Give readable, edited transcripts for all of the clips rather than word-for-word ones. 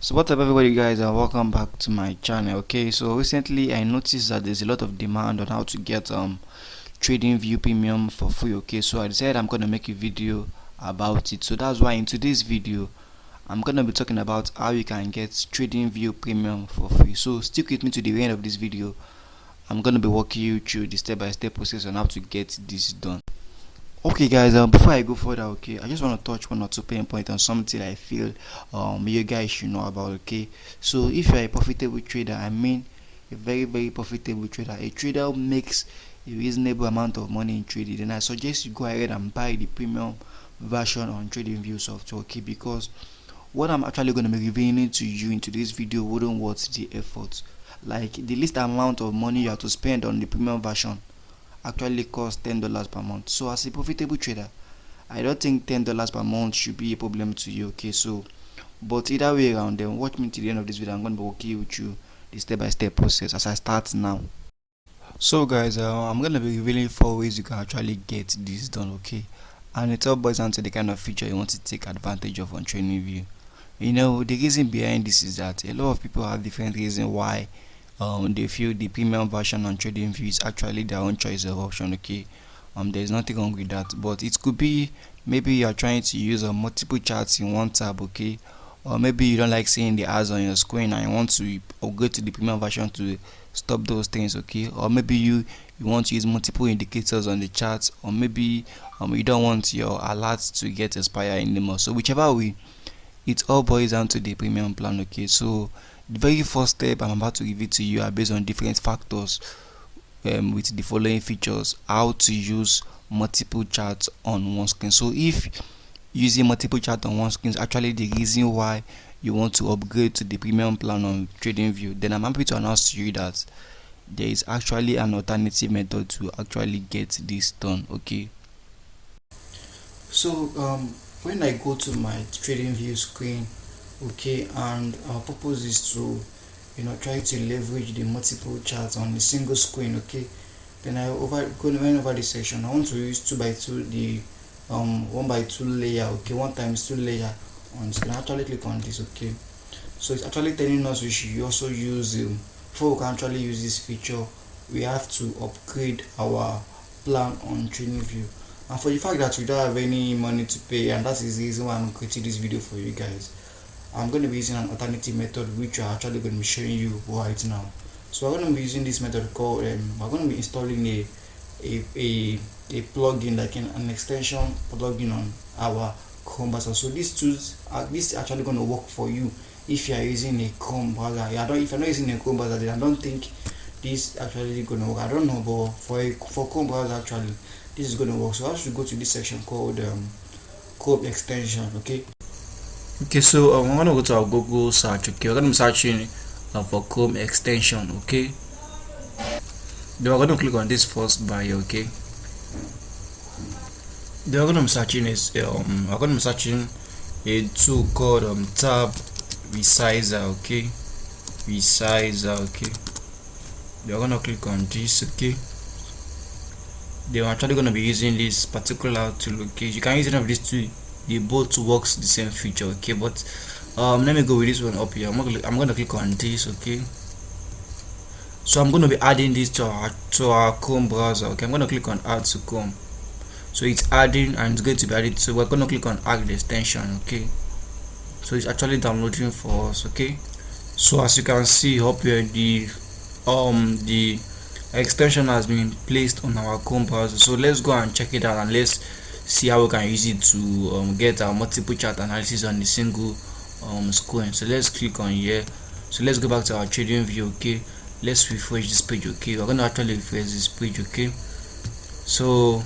So what's up everybody guys, and welcome back to my channel. Okay, so recently I noticed that there's a lot of demand on how to get TradingView Premium for free. Okay, so I decided I'm gonna make a video about it. So that's why in today's video I'm gonna be talking about how you can get TradingView Premium for free. So stick with me to the end of this video. I'm gonna be walking you through the step-by-step process on how to get this done. Okay guys, before I go further, okay, I just want to touch one or two pain points on something I feel you guys should know about. Okay, so if you're a profitable trader, I mean a very profitable trader, a trader who makes a reasonable amount of money in trading, then I suggest you go ahead and buy the premium version on TradingView software. Okay, because what I'm actually going to be revealing to you in today's video wouldn't worth the effort. Like, the least amount of money you have to spend on the premium version actually costs $10 per month. So as a profitable trader, I don't think $10 per month should be a problem to you. Okay, so but either way around, then watch me till the end of this video. I'm going to be walking you through the step-by-step process as I start now. So guys, I'm going to be revealing 4 ways you can actually get this done. Okay, and it all boils down to the kind of feature you want to take advantage of on TradingView. You know, the reason behind this is that a lot of people have different reasons why they feel the premium version on TradingView is actually their own choice of option. Okay, there's nothing wrong with that, but it could be maybe you are trying to use multiple charts in one tab. Okay, or maybe you don't like seeing the ads on your screen and you want to upgrade to the premium version to stop those things. Okay, or maybe you want to use multiple indicators on the charts, or maybe you don't want your alerts to get expired anymore. So whichever way, it all boils down to the premium plan. Okay, so the very first step I'm about to give it to you are based on different factors with the following features: how to use multiple charts on one screen. So if using multiple charts on one screen is actually the reason why you want to upgrade to the premium plan on TradingView, then I'm happy to announce to you that there is actually an alternative method to actually get this done. Okay, so when I go to my TradingView screen, okay, and our purpose is to try to leverage the multiple charts on a single screen. Okay, then I went over the section. I want to use 2x2, the 1x2 layer. Okay, 1x2 layer on screen. I actually click on this. Okay, so it's actually telling us we should also use before we can actually use this feature, we have to upgrade our plan on TradingView. And for the fact that we don't have any money to pay, and that is the reason why I'm creating this video for you guys, I'm going to be using an alternative method which I'm actually going to be showing you right now. So we're going to be using this method called we're going to be installing a plugin, like an extension plugin on our Chrome browser. So these tools this is actually going to work for you if you are using a Chrome browser. If you're not using a Chrome browser, then I don't think this actually going to work. I don't know, but for Chrome browser actually this is going to work. So I should go to this section called Chrome extension. Okay, so I'm gonna go to our Google search. Okay, we're gonna be searching for Chrome extension. Okay, then we're gonna click on this first bar here. Okay, then we're gonna be searching a tool called tab resizer. Okay, okay, then we're gonna click on this. Okay, then we're actually gonna be using this particular tool. Okay, you can use any of these two, they both works the same feature. Okay, but let me go with this one up here. I'm gonna click on this. Okay, so I'm gonna be adding this to our Chrome browser. Okay, I'm gonna click on add to Chrome. So it's adding and it's going to be added. So we're gonna click on add the extension. Okay, so it's actually downloading for us. Okay, so as you can see up here, the extension has been placed on our Chrome browser. So let's go and check it out, and let's see how we can use it to get our multiple chart analysis on the single screen. So let's click on here. So let's go back to our TradingView. Okay, let's refresh this page. Okay, we're going to actually refresh this page. Okay, so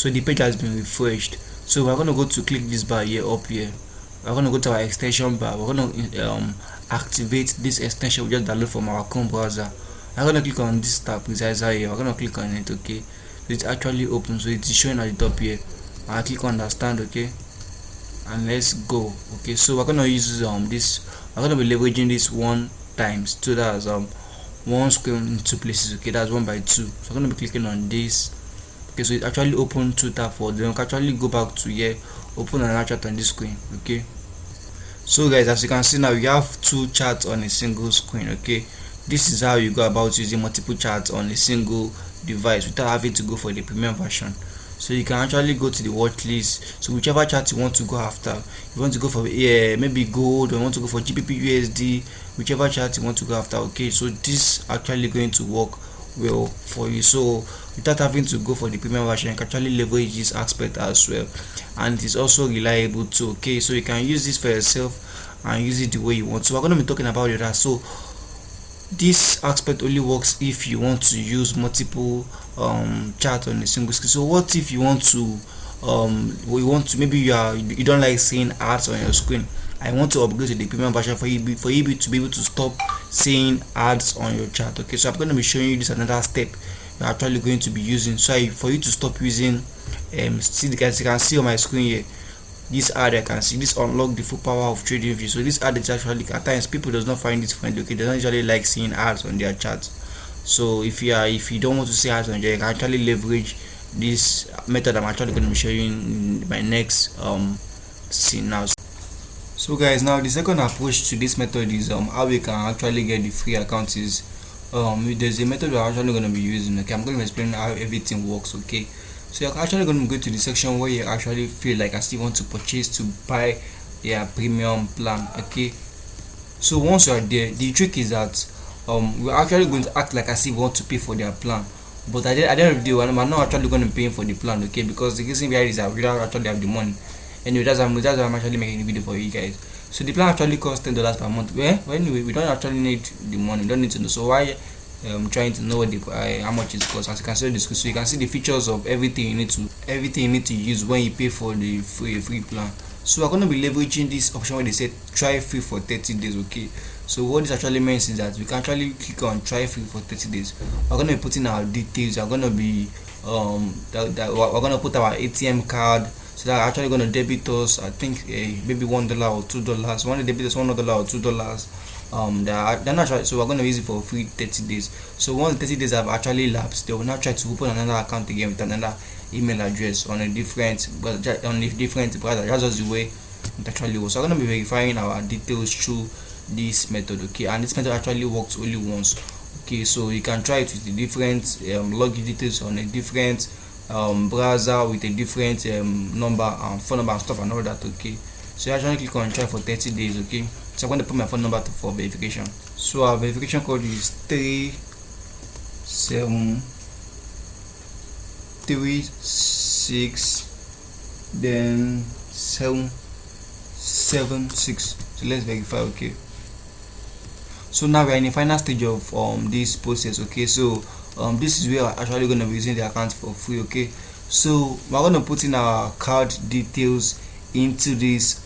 the page has been refreshed. So we're going to go to click this bar here up here. We're going to go to our extension bar. We're going to activate this extension we just download from our Chrome browser. I'm gonna click on this tab resizer here. We're gonna click on it. Okay, so it's actually open, so it's showing at the top here. I click on understand. Okay, and let's go. Okay, so we're gonna use this. We're gonna be leveraging this 1x2. That's one screen in two places. Okay, that's 1x2. So I'm gonna be clicking on this. Okay, so it actually opened two tabs for them. We can actually go back to here open another chart on this screen. Okay, so guys, as you can see now, we have two charts on a single screen. Okay, this is how you go about using multiple charts on a single device without having to go for the premium version. So you can actually go to the watch list. So whichever chart you want to go after, you want to go for maybe gold, or you want to go for GBP USD, whichever chart you want to go after. Okay, so this actually going to work well for you. So without having to go for the premium version, you can actually leverage this aspect as well, and it's also reliable too. Okay, so you can use this for yourself and use it the way you want. So we're going to be talking about that. So this aspect only works if you want to use multiple chart on a single screen. So what if you want to maybe you don't like seeing ads on your screen? I want to upgrade to the premium version for you to be able to stop seeing ads on your chart. Okay, so I'm going to be showing you this another step you're actually going to be using. So for you to stop using see, guys, you can see on my screen here, this ad I can see, this unlock the full power of TradingView. So this ad is actually, at times people does not find this friendly. Okay, they don't usually like seeing ads on their charts. So if you don't want to see ads on there, you can actually leverage this method I'm actually going to be showing in my next scene now. So guys, now the second approach to this method is how we can actually get the free account is there's a method we're actually going to be using. Okay, I'm going to explain how everything works. Okay, so you're actually going to go to the section where you actually feel like I still want to purchase to buy their premium plan. Okay, so once you are there, the trick is that we're actually going to act like as if we want to pay for their plan, but at the end of the day, we're not actually going to pay for the plan. Okay, because the reason behind is that we don't actually have the money. Anyway, that's why I'm actually making the video for you guys. So the plan actually costs $10 per month. Well, anyway, we don't actually need the money. We don't need to know. So why trying to know how much it costs? As you can see the screen, so you can see the features of everything you need to use when you pay for the free plan. So we're going to be leveraging this option where they say try free for 30 days. Okay, so what this actually means is that we can actually click on try free for 30 days. We're going to be putting our details. We're going to be we're going to put our ATM card. So they're actually going to debit us, I think, maybe $1 or $2. One debit us $1 or $2. They're not trying, so we're going to use it for free 30 days. So once 30 days have actually lapsed, they will now try to open another account again with another email address on a different browser. That's just the way it actually works. So we're going to be verifying our details through this method. Okay, and this method actually works only once. Okay, so you can try it with the different login details on a different browser with a different number and phone number and stuff and all that. Okay, so you actually click on try for 30 days. Okay, so I'm going to put my phone number for verification. So our verification code is 3736 then 776. So let's verify. Okay, so now we are in the final stage of this process. Okay, so this is where we're actually going to be using the account for free. Okay, so we're going to put in our card details into this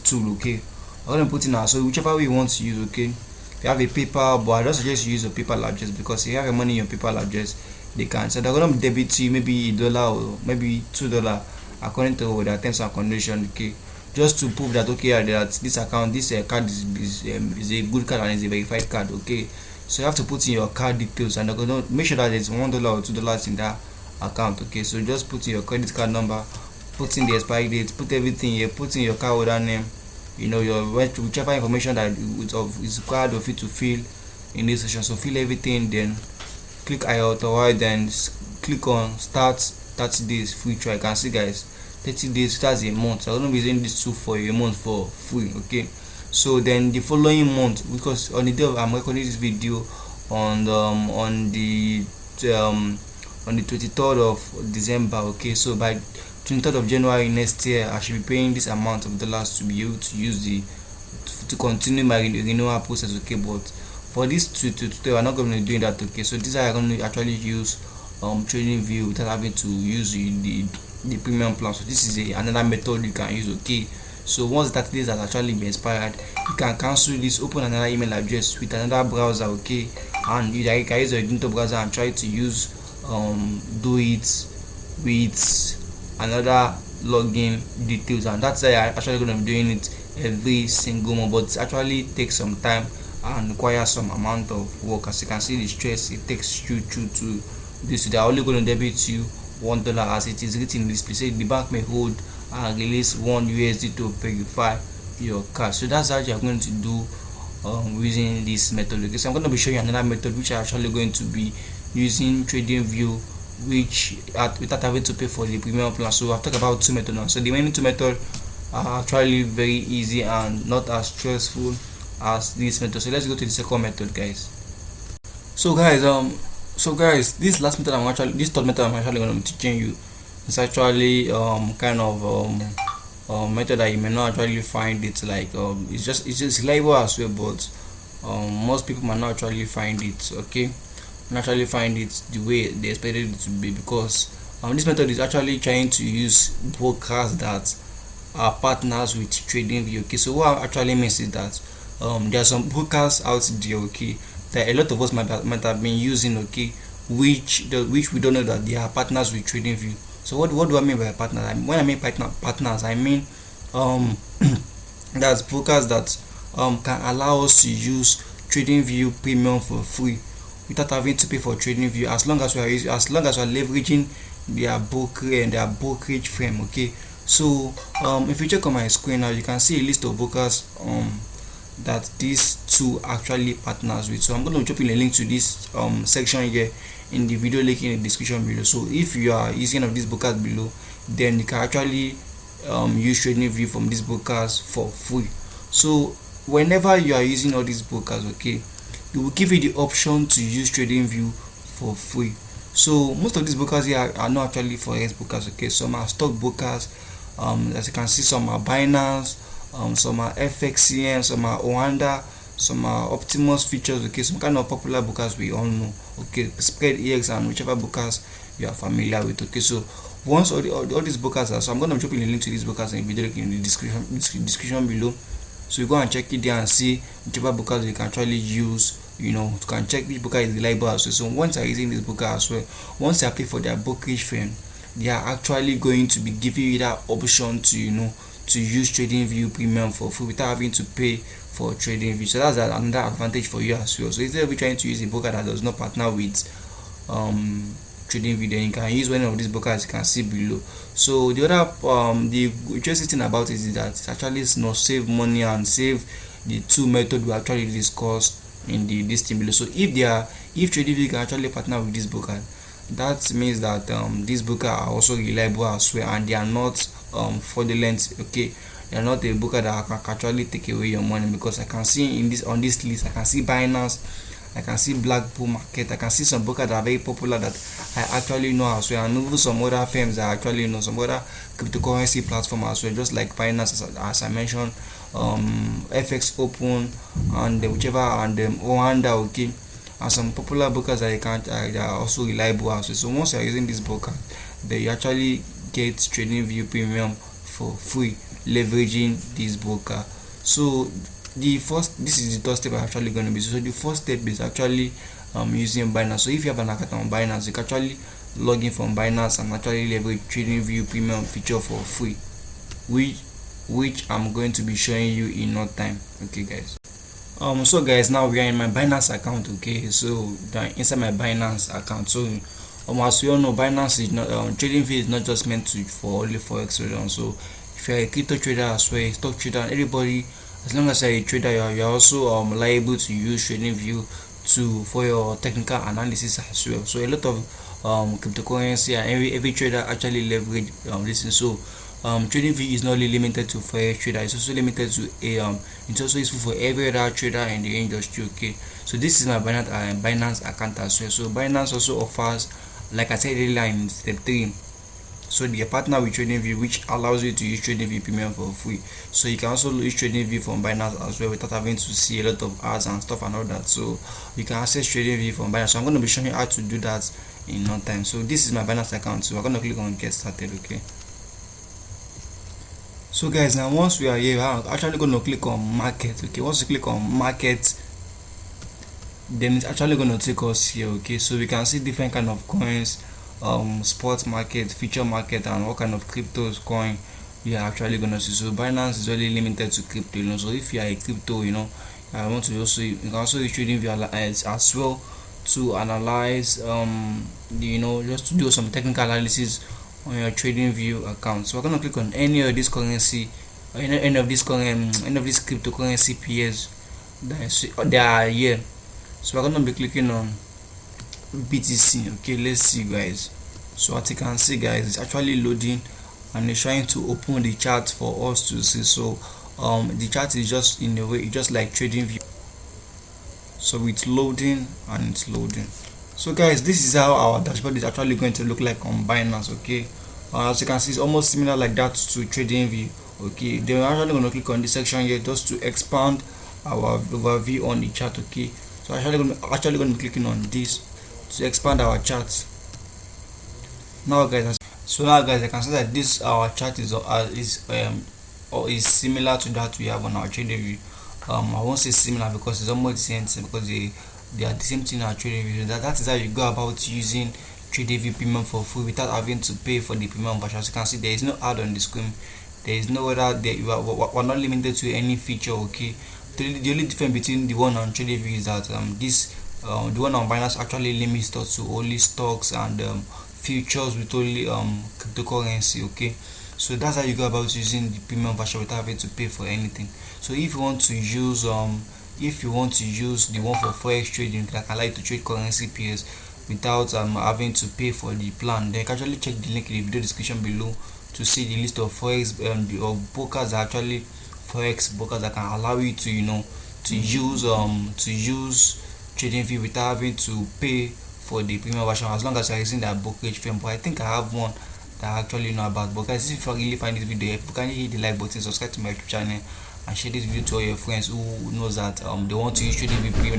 tool. Okay, we're going to put in our, so whichever we want to use. Okay, if you have a PayPal, but I don't suggest you use a PayPal address, because if you have your money in your PayPal address, they can, so they're going to debit to you maybe $1 or maybe $2 according to their terms and conditions. Okay, just to prove that okay, that this account, this card is a good card and is a verified card. Okay, so you have to put in your card details, and they're going to make sure that there's $1 or $2 in that account. Okay, so just put in your credit card number, put in the expiry date, put everything here, put in your card holder name, your whichever information that is required of you to fill in this session. So fill everything, then click I authorize, then click on start 30 days free trial. You can see guys, 30 days starts a month. So I'm going to be using this tool for a month for free. Okay, so then the following month, because on the day I'm recording this video on the 23rd of December. Okay, so by 23rd of January next year, I should be paying this amount of dollars to be able to use to continue my renewal process. Okay, but for this today we're not going to be doing that. Okay, so this is how I'm going to actually use TradingView without having to use the premium plan. So this is another method you can use. Okay, so once 30 days has actually been expired, you can cancel this, open another email address with another browser. Okay, and you can use your Ubuntu browser and try to use do it with another login details, and that's why I'm actually going to be doing it every single month. But it actually takes some time and requires some amount of work. As you can see the stress it takes you to this. They're only going to debit you $1 as it is written in this place. The bank may hold release $1 to verify your cash. So that's how you are going to do using this method. Okay, so I'm going to be showing you another method which are actually going to be using TradingView, which without having to pay for the premium plan. So I've talked about two methods now. So the remaining two methods are actually very easy and not as stressful as this method. So let's go to the second method, guys. So guys, this third method I'm actually going to be teaching you is actually kind of method that you may not actually find it like it's just reliable as well, but most people might not actually find it. Okay, not actually find it the way they expected it to be, because this method is actually trying to use brokers that are partners with TradingView. Okay, so what actually means is that there are some brokers out there, okay, that a lot of us might have been using, okay, which we don't know that they are partners with TradingView. So what do I mean by partners? When I mean partners, I mean that's brokers that can allow us to use TradingView Premium for free without having to pay for TradingView, as long as we are leveraging their broker and their brokerage firm. Okay, so if you check on my screen now, you can see a list of brokers that these two actually partners with. So I'm going to drop in a link to this section here in the video link in the description below. So if you are using of these brokers below, then you can actually use TradingView from these brokers for free. So whenever you are using all these brokers, okay, it will give you the option to use TradingView for free. So most of these brokers here are not actually forex brokers. Okay, some are stock brokers. As you can see, some are Binance, some are FXCM, some are Oanda, some are Optimus Features. Okay, some kind of popular brokers we all know. Okay, Spread EX and whichever brokers you are familiar with. Okay, so once all these brokers are, so I'm going to drop in a link to these brokers in the video in the description below. So you go and check it there and see whichever brokers you can actually use. You know, you can check which broker is reliable as well. So once you are using this broker as well, once you pay for their brokerage firm, they are actually going to be giving you that option to, you know, to use TradingView Premium for free without having to pay for TradingView. So that's another advantage for you as well. So instead of you trying to use a broker that does not partner with TradingView, then you can use one of these brokers you can see below. So the other the interesting thing about it is that it's actually not save money and save the two methods we actually discussed in this thing below. So if TradingView can actually partner with this broker, that means that these brokers are also reliable as well, and they are not fraudulent. Okay, they are not a broker that can actually take away your money, because I can see on this list, I can see Binance, I can see Blackpool Market, I can see some brokers that are very popular that I actually know as well, and even some other firms that I actually know, some other cryptocurrency platform as well, just like Binance as I mentioned, FX Open and whichever, and Oanda. Okay, and some popular brokers that they are also reliable as well. So once you are using this broker, they actually get TradingView Premium for free leveraging this broker. So this is the third step I'm actually going to be. So the first step is actually using Binance. So if you have an account on Binance, you can actually log in from Binance and actually leverage TradingView Premium feature for free, which I'm going to be showing you in no time. Okay, guys. So guys, now we are in my Binance account. Okay, so inside my Binance account. So as we all know, Binance is not TradingView is not just meant for only forex traders. So if you're a crypto trader as well, stock trader, everybody, as long as you're a trader, you're also liable to use TradingView for your technical analysis as well. So a lot of cryptocurrency and every trader actually leverage this. So TradingView is not only limited to forex trader, it's also limited to it's also useful for every other trader in the industry. Okay, so this is my Binance account as well. So Binance also offers, like I said earlier in step 3, so they are partner with TradingView, which allows you to use TradingView Premium for free. So you can also use TradingView from Binance as well without having to see a lot of ads and stuff and all that. So you can access TradingView from Binance. So I'm going to be showing you how to do that in no time. So this is my Binance account. So we're going to click on get started. Okay, so guys, now once we are here, I'm actually going to click on market. Okay, once you click on market, then it's actually going to take us here. Okay, so we can see different kind of coins, sports market, future market, and what kind of cryptos coin we are actually going to see. So Binance is only limited to crypto, you know. So if you are a crypto, you know, I want to also, you can also use TradingView as well to analyze you know, just to do some technical analysis on your TradingView account. So we're gonna click on any of this currency, or any of this cryptocurrency pairs that are here. So we're gonna be clicking on BTC. Okay, let's see, guys. So as you can see, guys, it's actually loading and it's trying to open the chart for us to see. So the chart is just in a way, just like TradingView. So it's loading and it's loading. So guys, this is how our dashboard is actually going to look like on Binance. Okay, as you can see, it's almost similar like that to TradingView. Okay, then we're actually going to click on this section here just to expand our overview on the chart. Okay, so actually going to be clicking on this to expand our chart. Now guys, I can see that this our chart is similar to that we have on our TradingView. I won't say similar because it's almost the same thing, because they are the same thing on our TradingView. That is how you go about using TradingView Premium for free without having to pay for the premium version. As you can see, there is no ad on the screen. There is no other. We're not limited to any feature. Okay, the only difference between the one on TradingView is that the one on Binance actually limits us to only stocks and futures with only cryptocurrency. Okay, so that's how you go about using the premium version without having to pay for anything. So if you want to use the one for forex trading that can allow you to trade currency pairs without having to pay for the plan, then you can actually check the link in the video description below to see the list of forex of brokers that actually forex brokers that can allow you to use TradingView without having to pay for the premium version, as long as you are using that brokerage firm. But I think I have one that I actually know about. But guys, if you really find this video helpful, can you hit the like button, subscribe to my YouTube channel, and share this video to all your friends who knows that they want to use TradingView Premium.